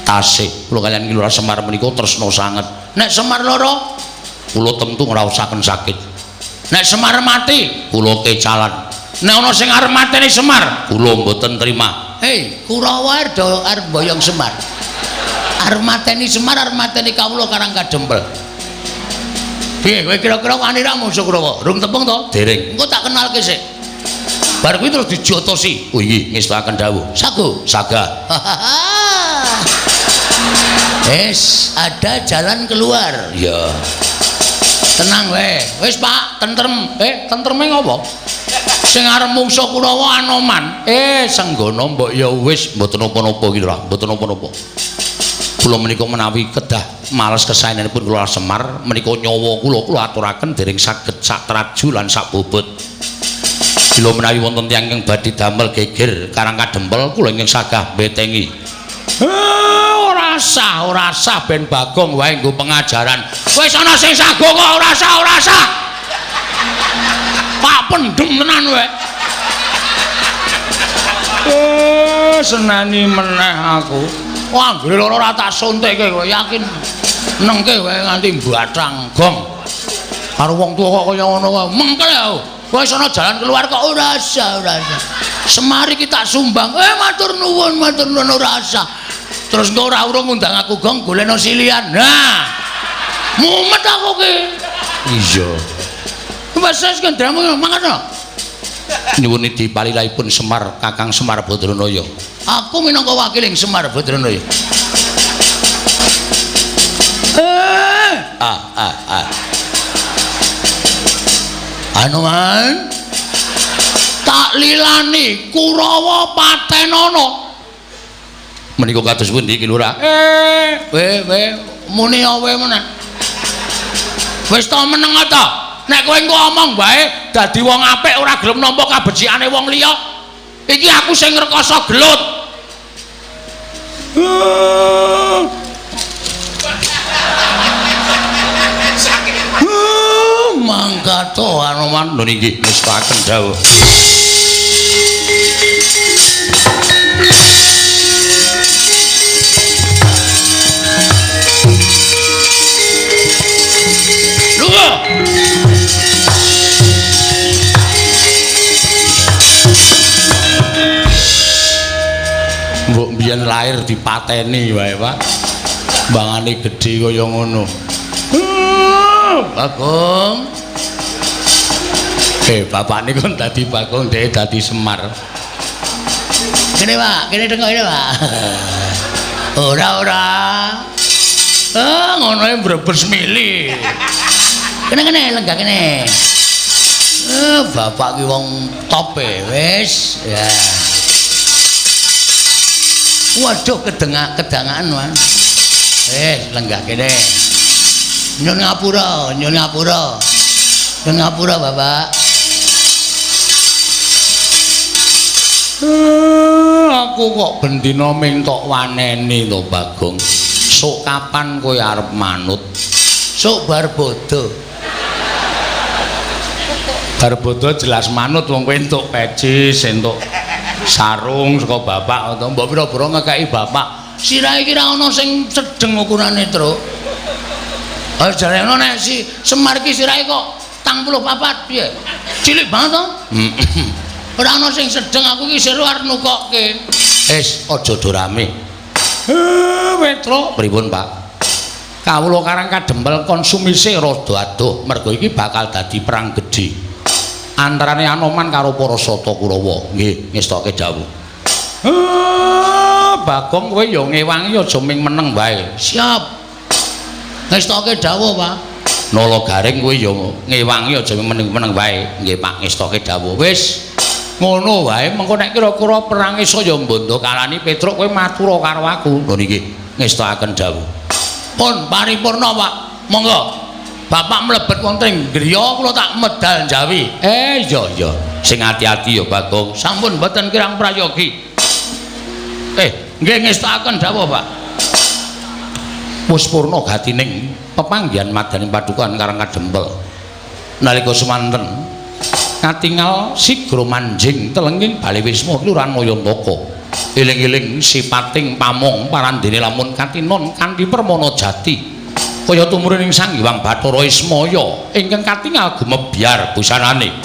Tasih. Kula kaliyan Ki Lurah Semar menika tresna sanget. Nek Semar lara, kula tentu ngraosaken sakit. Nek Semar mati, kula kecalan. Nek ana sing arep mateni Semar, kula mboten trima. Hei, Kurawa arep boyong Semar. Arep mateni Semar, arep mateni kawula Karang Kadempel. Piye kowe kira-kira wani ra musuh Kurawa? Rung tepung to? Dereng. Engko tak kenalke sik. Bar kuwi terus dijotosi. Oh nggih, ngestaken dawuh. Sago, sagah. Ada jalan keluar. Ya. Tenang wae. Wis Pak, tentrem. Tentreme ngopo? Sing arep mungsuh Kurawa Anoman. Senggana mbok ya wis mboten napa-napa iki lho, mboten napa-napa. Kula menika menawi kedah males kesaenanipun Kula Semar menika nyawa kula aturaken dereng saged sak traju lan sak bobot. Bila menawi wonten tiyang ingkang badhe damel geger Karang Kadempel kula ingkang sagah betengi. Ora sah ben Bagong wae nggo pengajaran. Wis ana sing sago kok ora sah. Pak pendem tenan wae. Senani meneh aku. Wah, anggere lara ora tak suntikke kok yakin nengke wae nganti mbathang gong. Karo wong tuwa kok kaya ngono wae. Mengkel aku. Wis ana jalan keluar kok ora sah. Semari ki tak sumbang. Matur nuwun ora sah. Terus engko ora urung ngundang aku gong golekno silian. Nah. Mumet aku ki. Iya. Wes kendramu mangan. nyuwun dipalilaipun Semar Kakang Semar Badranaya. Aku minangka wakiling Semar Badranaya. Anoman tak lilani Kurawa Patenana. Menika kados pundi iki Lurah? Muni awe meneh. Wis ta meneng ta? Nek kowe engko omong bae dadi wong apik ora gelem nampa kabecikane wong liya. Iki aku sing ngrekoso gelut. Mangkato Anoman lho niki wis paken dawuh. Mbok biyen lahir dipateni wae, Pak. Mbangane gedhe kaya ngono. Bagong. Bapak niku dadi Bagong, dhek dadi Semar. Kene, Pak, kene tengok ini, Pak. Ora. Ngono ae mbrebes mili. Kene lenggah kene. Bapak ki wong top wis. Ya. Waduh kedangan wan. Lenggah kene. Nyun ngapura Bapak. Aku kok bendina mintok waneni to Bagong. Sok kapan kowe arep manut? Sok bar bodho. Bar bodho jelas manut wong kowe entuk pecis, entuk sarung saka bapak utawa mbok pira-pira ngekeki bapak. Sirahe iki ra ana sing sedeng ukurane, Truk. Jare ana nek si Semar ki sirahe kok 84 piye? Cilik banget to? Ora ana sing sedeng, aku ki sira arep nukokke. Aja do rame. Truk, pripun, Pak? Kawula Karang Kadempel konsumise rada adoh, mergo iki bakal dadi perang gedhe antarane Anoman karo para Sata Kurawa. Nggih, ngestoke dawuh. Bagong kowe ya ngewangi aja ming meneng wae. Siap. Ngestoke dawuh, Pak. Nala Garing kowe ya ngewangi aja ming meneng wae. Nggih, Pak, ngestoke dawuh. Wis ngono wae, mengko nek kira-kira perang saya mbondo kalani Petruk kowe matura karo aku. Lho niki ngestokaken dawuh. Pun paripurna, Pak. Monggo. Bapak mlebet wonten ing griya kula tak medal Jawi. Iya. Sing ati-ati ya, Bagong. Sampun mboten kirang prayogi. Nggih ngestakaken dawuh, Pak. Wis purna gatining pepanggihan madaning padukan Karang Kadempel. Nalika semanten katingal sigra manjing telenging Bali Wisma Kelurahan Mayantaka. Eling-eling sipating pamong parandene lamun katinon kanthi permana jati. Kaya tumurining Sang Hyang Bathara Ismaya ingkang katingal gumebyar busanane.